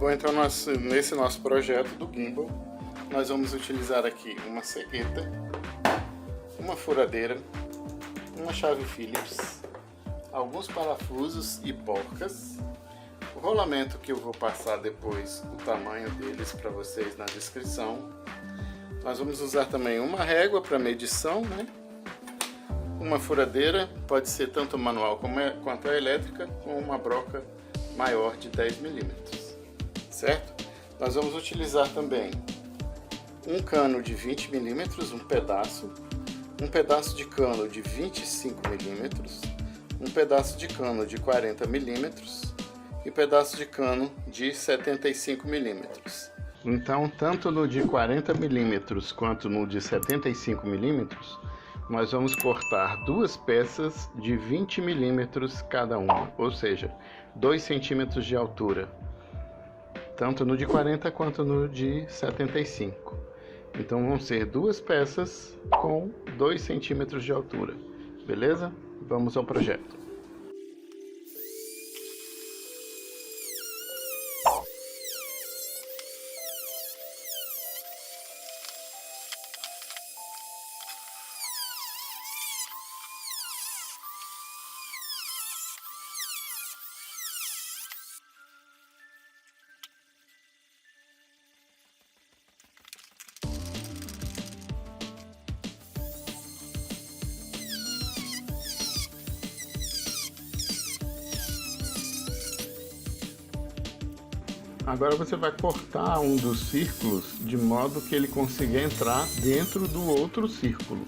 Bom, então nesse nosso projeto do gimbal, nós vamos utilizar aqui uma cegueta, uma furadeira, uma chave Phillips, alguns parafusos e porcas, o rolamento que eu vou passar depois o tamanho deles para vocês na descrição. Nós vamos usar também uma régua para medição, né? Uma furadeira, pode ser tanto manual quanto a elétrica, com uma broca maior de 10 milímetros, certo? Nós vamos utilizar também um cano de 20 milímetros, um pedaço de cano de 25 milímetros, um pedaço de cano de 40 milímetros e pedaço de cano de 75 milímetros. Então, tanto no de 40 milímetros quanto no de 75 milímetros, nós vamos cortar duas peças de 20 milímetros cada uma, ou seja, 2 centímetros de altura, tanto no de 40 quanto no de 75. Então vão ser duas peças com 2 centímetros de altura, beleza? Vamos ao projeto. Agora você vai cortar um dos círculos de modo que ele consiga entrar dentro do outro círculo.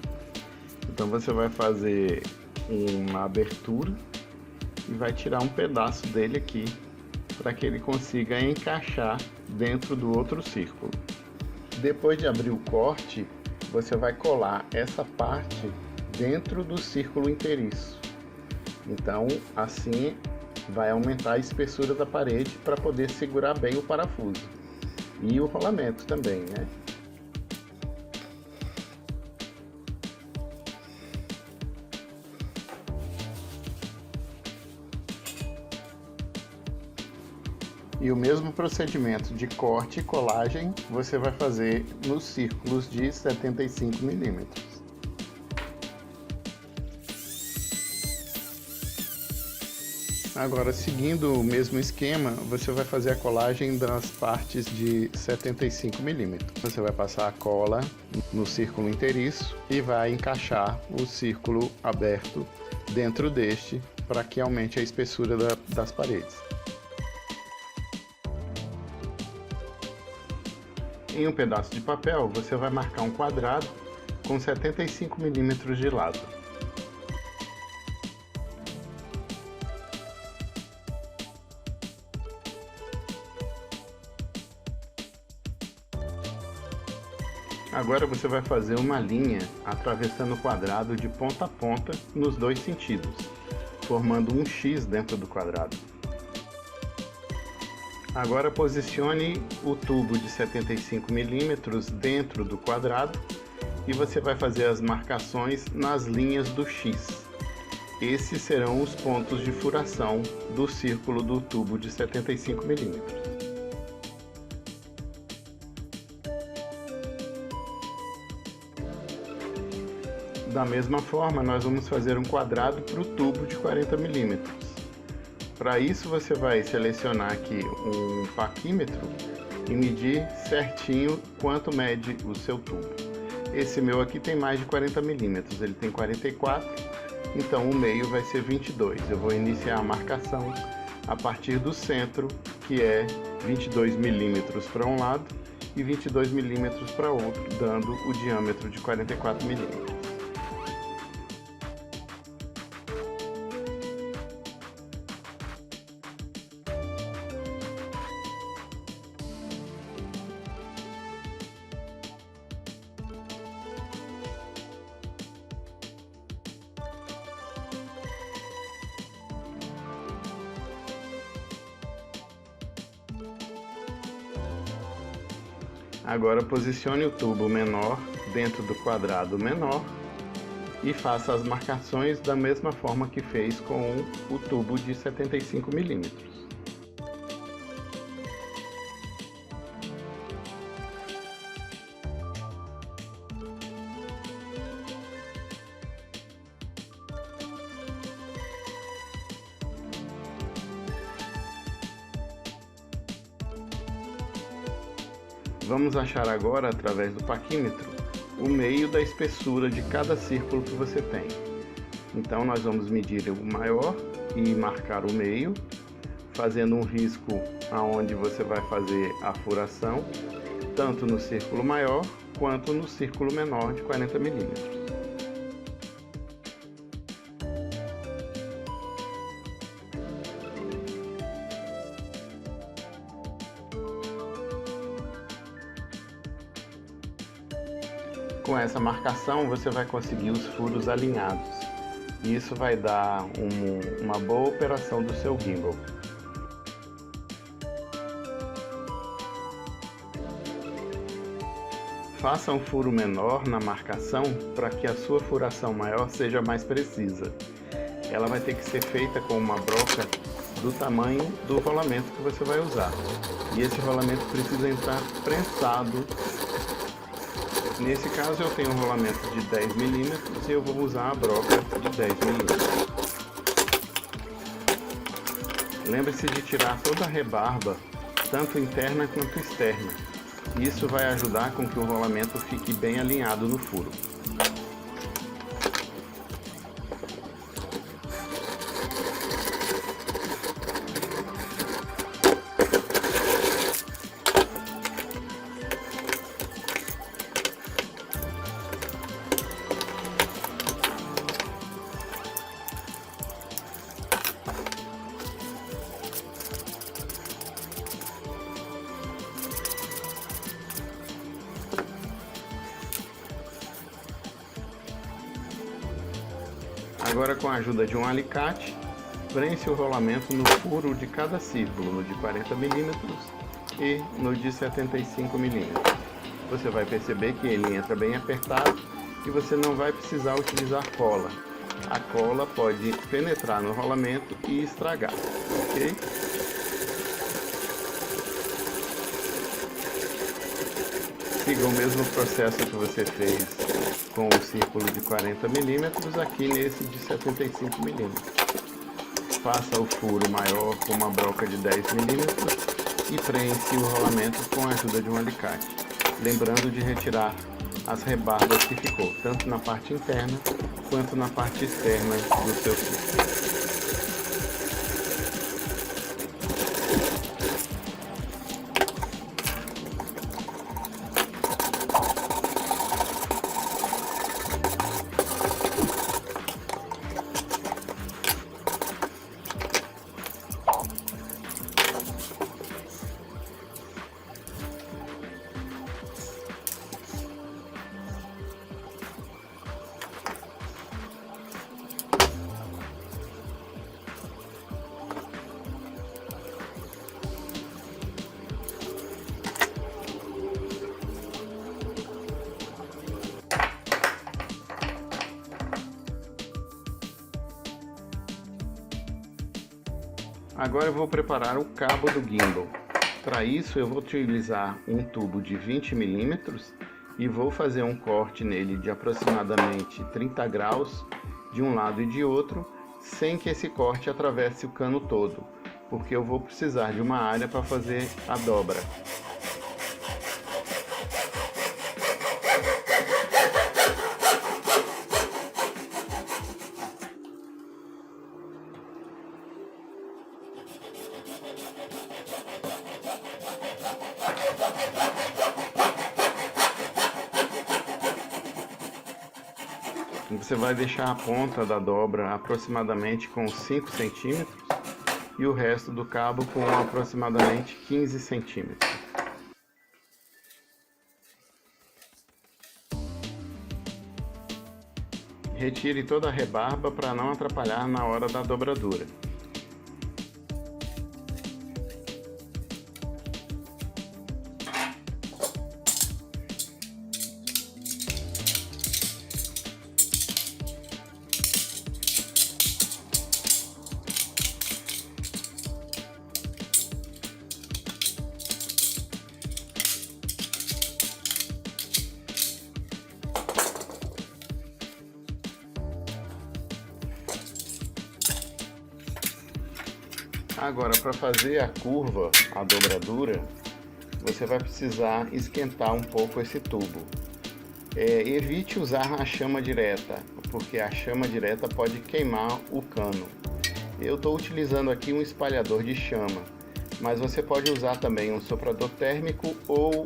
Então você vai fazer uma abertura e vai tirar um pedaço dele aqui para que ele consiga encaixar dentro do outro círculo. Depois de abrir o corte, você vai colar essa parte dentro do círculo inteiriço. Então assim vai aumentar a espessura da parede para poder segurar bem o parafuso e o rolamento também, né? E o mesmo procedimento de corte e colagem você vai fazer nos círculos de 75 milímetros. Agora, seguindo o mesmo esquema, você vai fazer a colagem das partes de 75 milímetros. Você vai passar a cola no círculo inteiriço e vai encaixar o círculo aberto dentro deste para que aumente a espessura das paredes. Em um pedaço de papel, você vai marcar um quadrado com 75 milímetros de lado. Agora você vai fazer uma linha atravessando o quadrado de ponta a ponta nos dois sentidos, formando um X dentro do quadrado. Agora posicione o tubo de 75 milímetros dentro do quadrado e você vai fazer as marcações nas linhas do X. Esses serão os pontos de furação do círculo do tubo de 75 milímetros. Da mesma forma, nós vamos fazer um quadrado para o tubo de 40 milímetros. Para isso, você vai selecionar aqui um paquímetro e medir certinho quanto mede o seu tubo. Esse meu aqui tem mais de 40 milímetros, ele tem 44, então o meio vai ser 22. Eu vou iniciar a marcação a partir do centro, que é 22 milímetros para um lado e 22 milímetros para outro, dando o diâmetro de 44 milímetros. Agora posicione o tubo menor dentro do quadrado menor e faça as marcações da mesma forma que fez com o tubo de 75 milímetros. Vamos achar agora, através do paquímetro, o meio da espessura de cada círculo que você tem. Então nós vamos medir o maior e marcar o meio, fazendo um risco aonde você vai fazer a furação, tanto no círculo maior quanto no círculo menor de 40 milímetros. Com essa marcação você vai conseguir os furos alinhados. E isso vai dar uma boa operação do seu gimbal. Faça um furo menor na marcação para que a sua furação maior seja mais precisa. Ela vai ter que ser feita com uma broca do tamanho do rolamento que você vai usar. E esse rolamento precisa entrar prensado. Nesse caso eu tenho um rolamento de 10 milímetros e eu vou usar a broca de 10 milímetros. Lembre-se de tirar toda a rebarba, tanto interna quanto externa. Isso vai ajudar com que o rolamento fique bem alinhado no furo. Agora, com a ajuda de um alicate, prense o rolamento no furo de cada círculo, no de 40 milímetros e no de 75 milímetros. Você vai perceber que ele entra bem apertado e você não vai precisar utilizar cola. A cola pode penetrar no rolamento e estragar, ok? Siga o mesmo processo que você fez com o círculo de 40 milímetros aqui nesse de 75 milímetros. Faça o furo maior com uma broca de 10 milímetros e prense o rolamento com a ajuda de um alicate. Lembrando de retirar as rebarbas que ficou, tanto na parte interna quanto na parte externa do seu círculo. Agora eu vou preparar o cabo do gimbal. Para isso eu vou utilizar um tubo de 20 milímetros e vou fazer um corte nele de aproximadamente 30 graus de um lado e de outro, sem que esse corte atravesse o cano todo, porque eu vou precisar de uma área para fazer a dobra. Você vai deixar a ponta da dobra aproximadamente com 5 centímetros e o resto do cabo com aproximadamente 15 centímetros. Retire toda a rebarba para não atrapalhar na hora da dobradura. Agora, para fazer a curva, a dobradura, você vai precisar esquentar um pouco esse tubo. Evite usar a chama direta, porque a chama direta pode queimar o cano. Eu estou utilizando aqui um espalhador de chama, mas você pode usar também um soprador térmico ou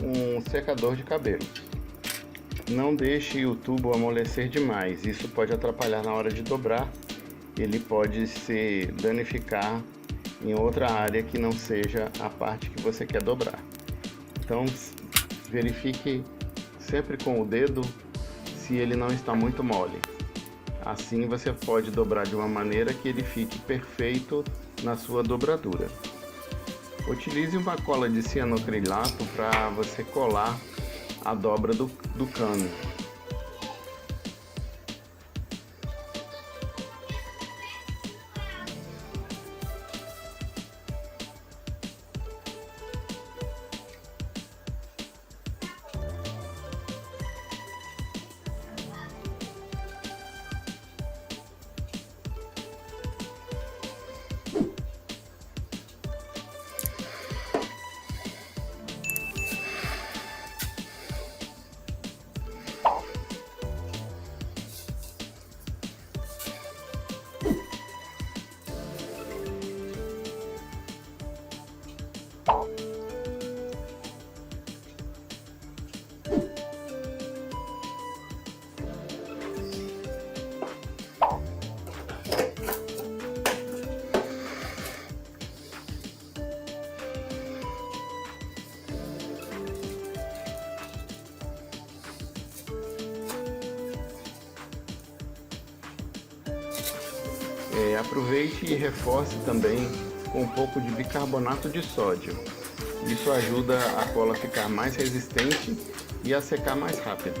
um secador de cabelo. Não deixe o tubo amolecer demais, isso pode atrapalhar na hora de dobrar. Ele pode se danificar em outra área que não seja a parte que você quer dobrar. Então verifique sempre com o dedo se ele não está muito mole. Assim você pode dobrar de uma maneira que ele fique perfeito na sua dobradura. Utilize uma cola de cianocrilato para você colar a dobra do cano. Aproveite e reforce também com um pouco de bicarbonato de sódio. Isso ajuda a cola a ficar mais resistente e a secar mais rápido.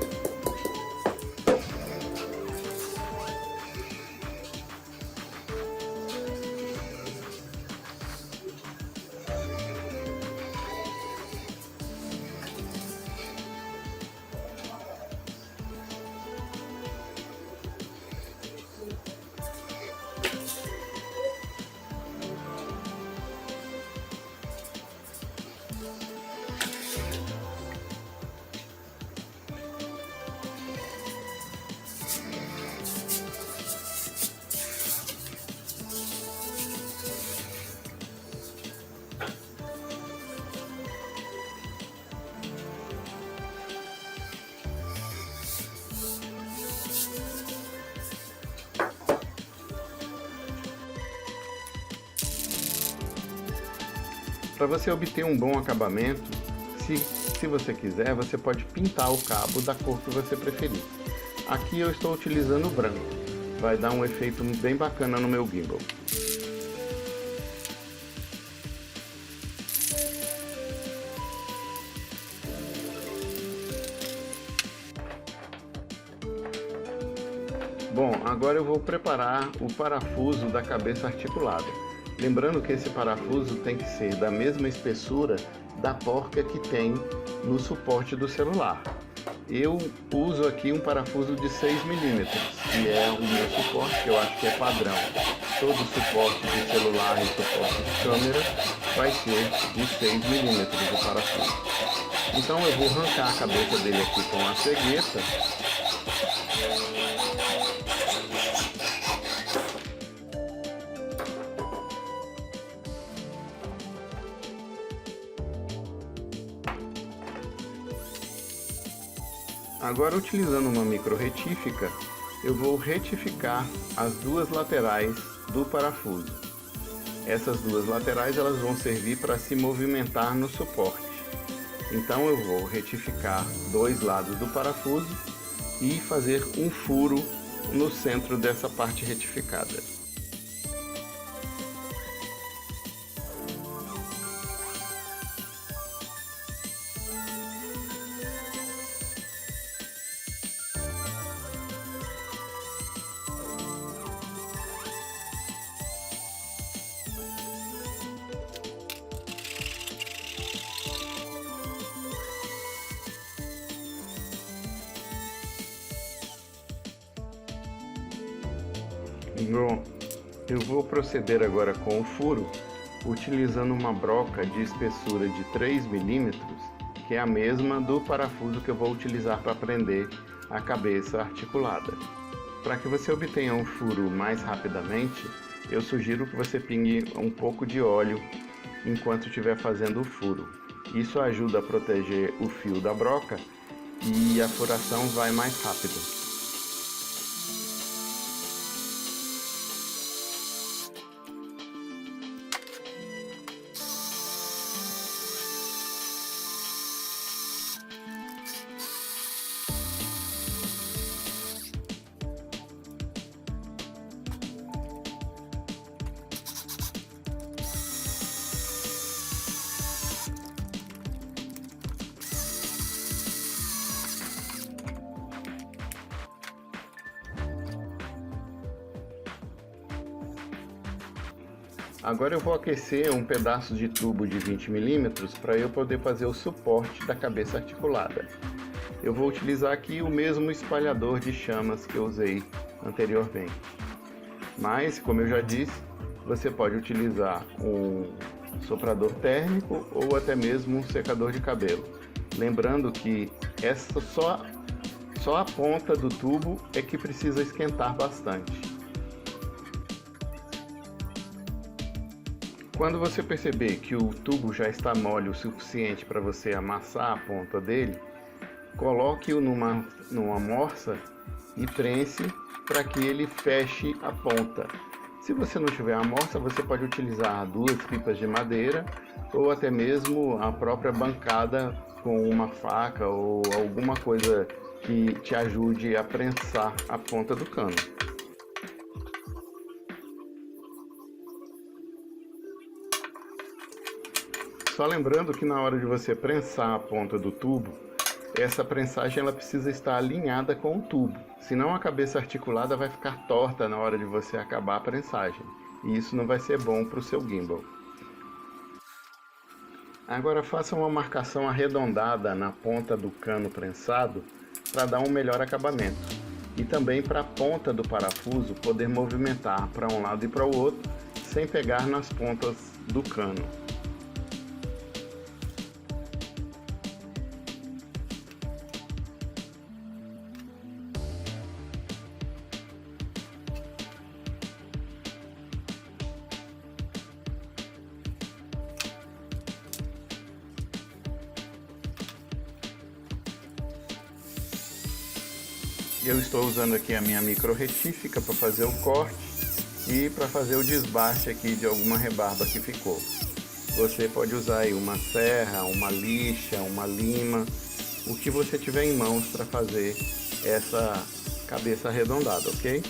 Para você obter um bom acabamento, se você quiser, você pode pintar o cabo da cor que você preferir. Aqui eu estou utilizando o branco, vai dar um efeito bem bacana no meu gimbal. Bom, agora eu vou preparar o parafuso da cabeça articulada. Lembrando que esse parafuso tem que ser da mesma espessura da porca que tem no suporte do celular. Eu uso aqui um parafuso de 6 mm, que é o meu suporte, que eu acho que é padrão. Todo suporte de celular e suporte de câmera vai ser de 6 mm o parafuso. Então eu vou arrancar a cabeça dele aqui com a cegueta. Agora, utilizando uma micro retífica, eu vou retificar as duas laterais do parafuso. Essas duas laterais elas vão servir para se movimentar no suporte. Então eu vou retificar dois lados do parafuso e fazer um furo no centro dessa parte retificada. Bom, eu vou proceder agora com o furo utilizando uma broca de espessura de 3 milímetros, que é a mesma do parafuso que eu vou utilizar para prender a cabeça articulada. Para que você obtenha um furo mais rapidamente, eu sugiro que você pingue um pouco de óleo enquanto estiver fazendo o furo. Isso ajuda a proteger o fio da broca e a furação vai mais rápido. Agora eu vou aquecer um pedaço de tubo de 20 milímetros para eu poder fazer o suporte da cabeça articulada. Eu vou utilizar aqui o mesmo espalhador de chamas que eu usei anteriormente. Mas, como eu já disse, você pode utilizar um soprador térmico ou até mesmo um secador de cabelo. Lembrando que essa só a ponta do tubo é que precisa esquentar bastante. Quando você perceber que o tubo já está mole o suficiente para você amassar a ponta dele, coloque-o numa morsa e prense para que ele feche a ponta. Se você não tiver a morsa, você pode utilizar 2 pipas de madeira ou até mesmo a própria bancada com uma faca ou alguma coisa que te ajude a prensar a ponta do cano. Só lembrando que na hora de você prensar a ponta do tubo, essa prensagem ela precisa estar alinhada com o tubo, senão a cabeça articulada vai ficar torta na hora de você acabar a prensagem, e isso não vai ser bom para o seu gimbal. Agora faça uma marcação arredondada na ponta do cano prensado para dar um melhor acabamento, e também para a ponta do parafuso poder movimentar para um lado e para o outro sem pegar nas pontas do cano. Eu estou usando aqui a minha micro retífica para fazer o corte e para fazer o desbaste aqui de alguma rebarba que ficou. Você pode usar aí uma serra, uma lixa, uma lima, o que você tiver em mãos para fazer essa cabeça arredondada, ok?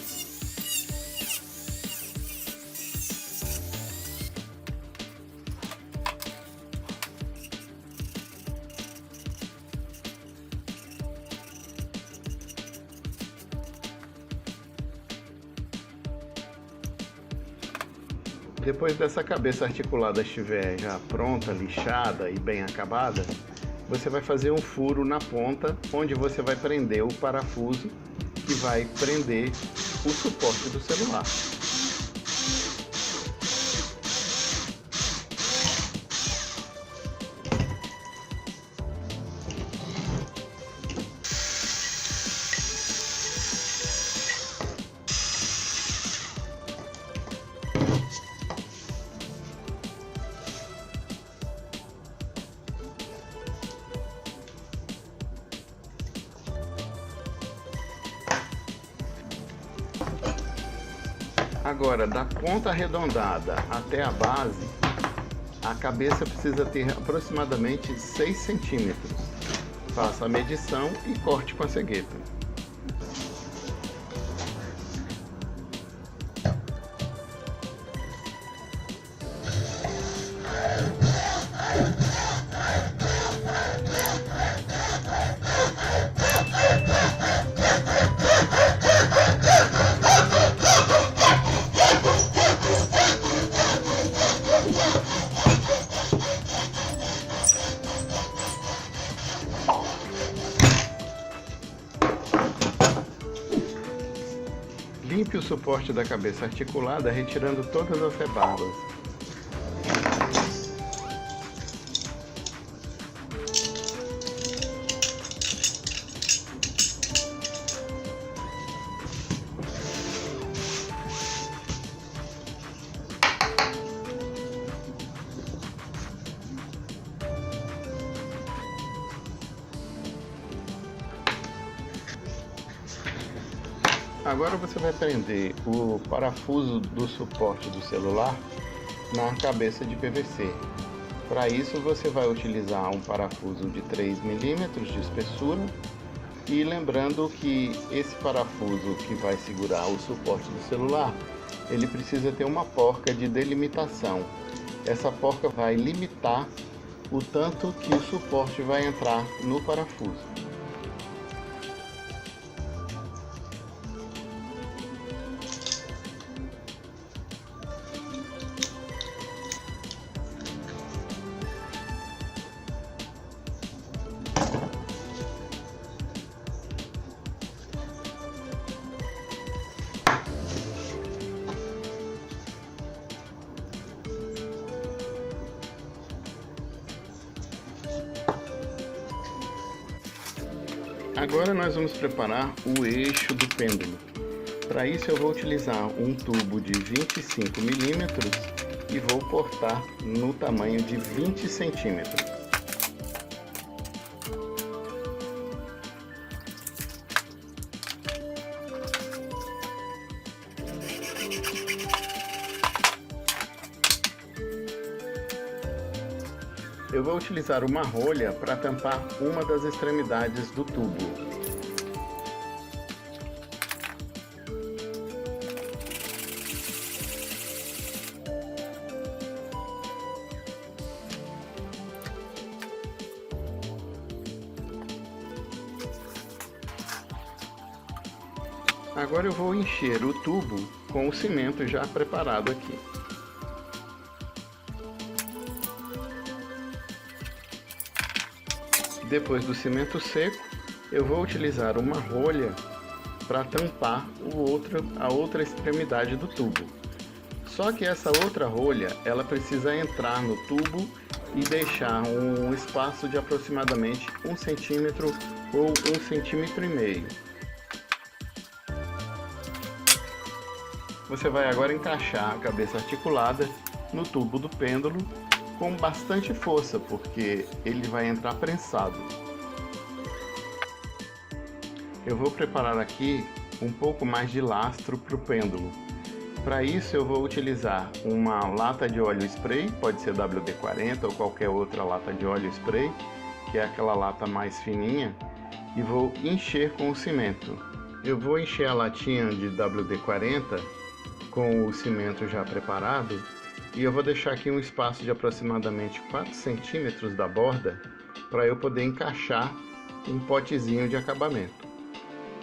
Depois dessa cabeça articulada estiver já pronta, lixada e bem acabada, você vai fazer um furo na ponta onde você vai prender o parafuso que vai prender o suporte do celular. Agora, da ponta arredondada até a base, a cabeça precisa ter aproximadamente 6 centímetros. Faça a medição e corte com a cegueta. Limpe o suporte da cabeça articulada retirando todas as rebarbas. Agora você vai prender o parafuso do suporte do celular na cabeça de PVC. Para isso você vai utilizar um parafuso de 3 milímetros de espessura e lembrando que esse parafuso que vai segurar o suporte do celular, ele precisa ter uma porca de delimitação. Essa porca vai limitar o tanto que o suporte vai entrar no parafuso. Agora nós vamos preparar o eixo do pêndulo. Para isso eu vou utilizar um tubo de 25 milímetros e vou cortar no tamanho de 20 centímetros. Eu vou utilizar uma rolha para tampar uma das extremidades do tubo. Agora eu vou encher o tubo com o cimento já preparado aqui. Depois do cimento seco, eu vou utilizar uma rolha para tampar a outra extremidade do tubo. Só que essa outra rolha, ela precisa entrar no tubo e deixar um espaço de aproximadamente 1 centímetro ou 1,5 centímetros. Você vai agora encaixar a cabeça articulada no tubo do pêndulo com bastante força, porque ele vai entrar prensado. Eu vou preparar aqui um pouco mais de lastro para o pêndulo. Para isso eu vou utilizar uma lata de óleo spray, pode ser WD-40 ou qualquer outra lata de óleo spray, que é aquela lata mais fininha, e vou encher com o cimento. Eu vou encher a latinha de WD-40 com o cimento já preparado e eu vou deixar aqui um espaço de aproximadamente 4 centímetros da borda para eu poder encaixar um potezinho de acabamento.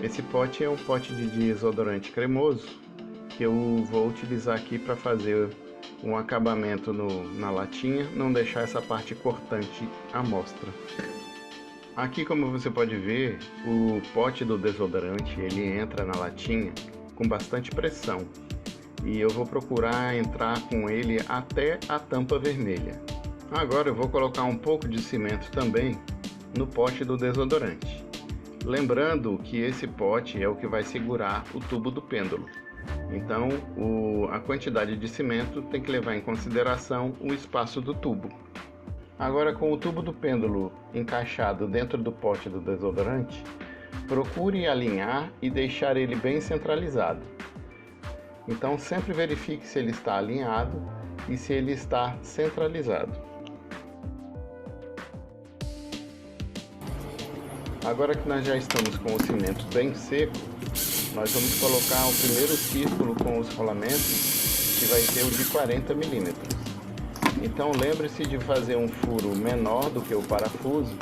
Esse pote é um pote de desodorante cremoso que eu vou utilizar aqui para fazer um acabamento na latinha, não deixar essa parte cortante à mostra. Aqui, como você pode ver, o pote do desodorante ele entra na latinha com bastante pressão. E eu vou procurar entrar com ele até a tampa vermelha. Agora eu vou colocar um pouco de cimento também no pote do desodorante. Lembrando que esse pote é o que vai segurar o tubo do pêndulo. Então a quantidade de cimento tem que levar em consideração o espaço do tubo. Agora, com o tubo do pêndulo encaixado dentro do pote do desodorante, procure alinhar e deixar ele bem centralizado. Então sempre verifique se ele está alinhado e se ele está centralizado. Agora que nós já estamos com o cimento bem seco, nós vamos colocar o primeiro círculo com os rolamentos, que vai ser o de 40 milímetros. Então lembre-se de fazer um furo menor do que o parafuso,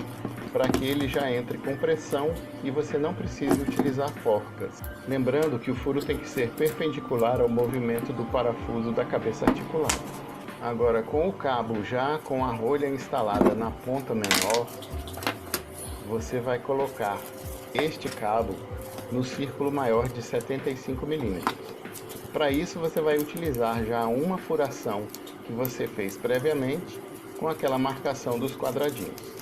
para que ele já entre com pressão e você não precise utilizar forcas. Lembrando que o furo tem que ser perpendicular ao movimento do parafuso da cabeça articulada. Agora, com o cabo já com a rolha instalada na ponta menor, você vai colocar este cabo no círculo maior de 75 milímetros. Para isso você vai utilizar já uma furação que você fez previamente com aquela marcação dos quadradinhos.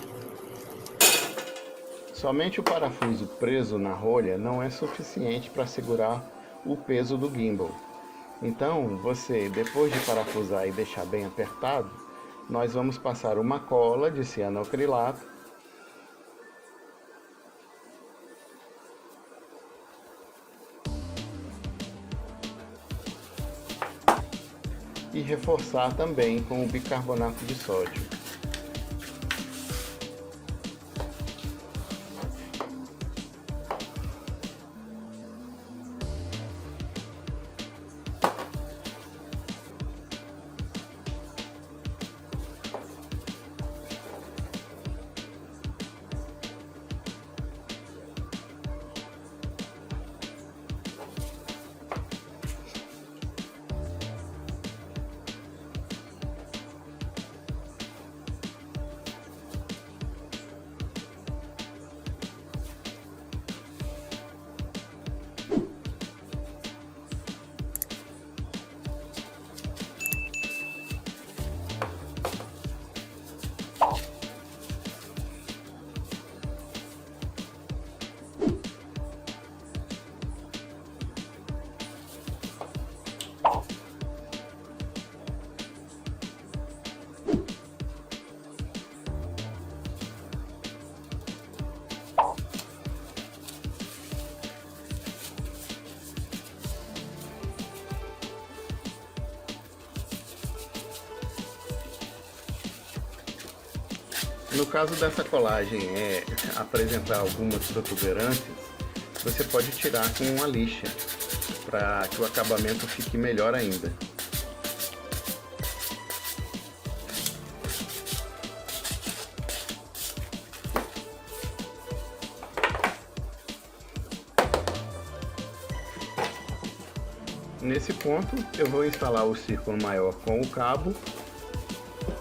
Somente o parafuso preso na rolha não é suficiente para segurar o peso do gimbal. Então, você, depois de parafusar e deixar bem apertado, nós vamos passar uma cola de cianoacrilato e reforçar também com o bicarbonato de sódio. No caso dessa colagem apresentar algumas protuberâncias, você pode tirar com uma lixa, para que o acabamento fique melhor ainda. Nesse ponto, eu vou instalar o círculo maior com o cabo,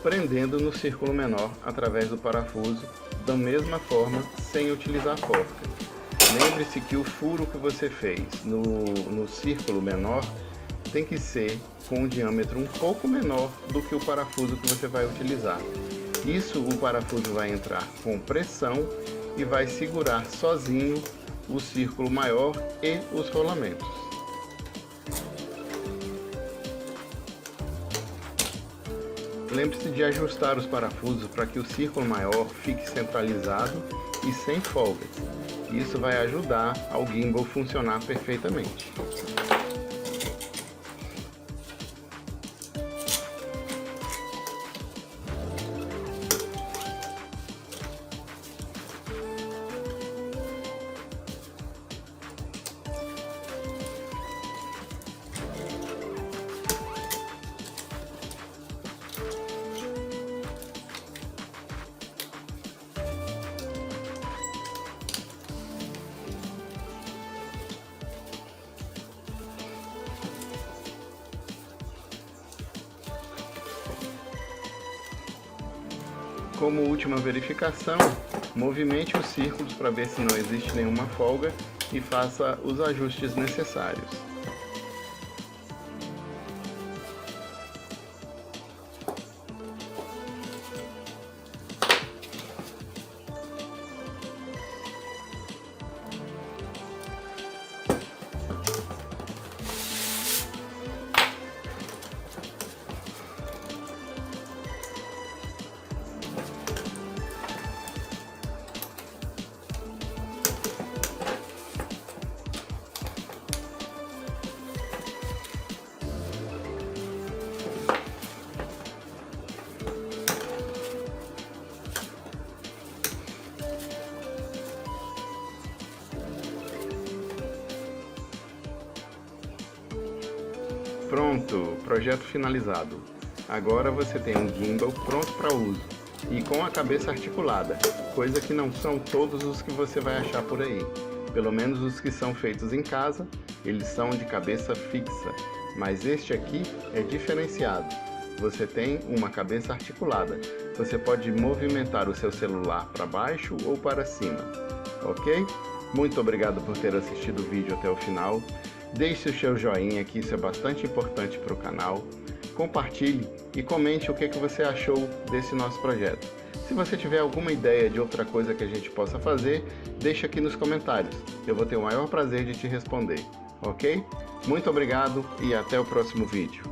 prendendo no círculo menor através do parafuso, da mesma forma, sem utilizar forca. Lembre-se que o furo que você fez no círculo menor tem que ser com um diâmetro um pouco menor do que o parafuso que você vai utilizar. Isso, o parafuso vai entrar com pressão e vai segurar sozinho o círculo maior e os rolamentos. Lembre-se de ajustar os parafusos para que o círculo maior fique centralizado e sem folgas. Isso vai ajudar ao gimbal funcionar perfeitamente. Como última verificação, movimente os círculos para ver se não existe nenhuma folga e faça os ajustes necessários. Pronto, projeto finalizado. Agora você tem um gimbal pronto para uso e com a cabeça articulada, coisa que não são todos os que você vai achar por aí. Pelo menos os que são feitos em casa, eles são de cabeça fixa, mas este aqui é diferenciado. Você tem uma cabeça articulada. Você pode movimentar o seu celular para baixo ou para cima, ok? Muito obrigado por ter assistido o vídeo até o final. Deixe o seu joinha, que isso é bastante importante para o canal. Compartilhe e comente o que você achou desse nosso projeto. Se você tiver alguma ideia de outra coisa que a gente possa fazer, deixe aqui nos comentários. Eu vou ter o maior prazer de te responder, ok? Muito obrigado e até o próximo vídeo.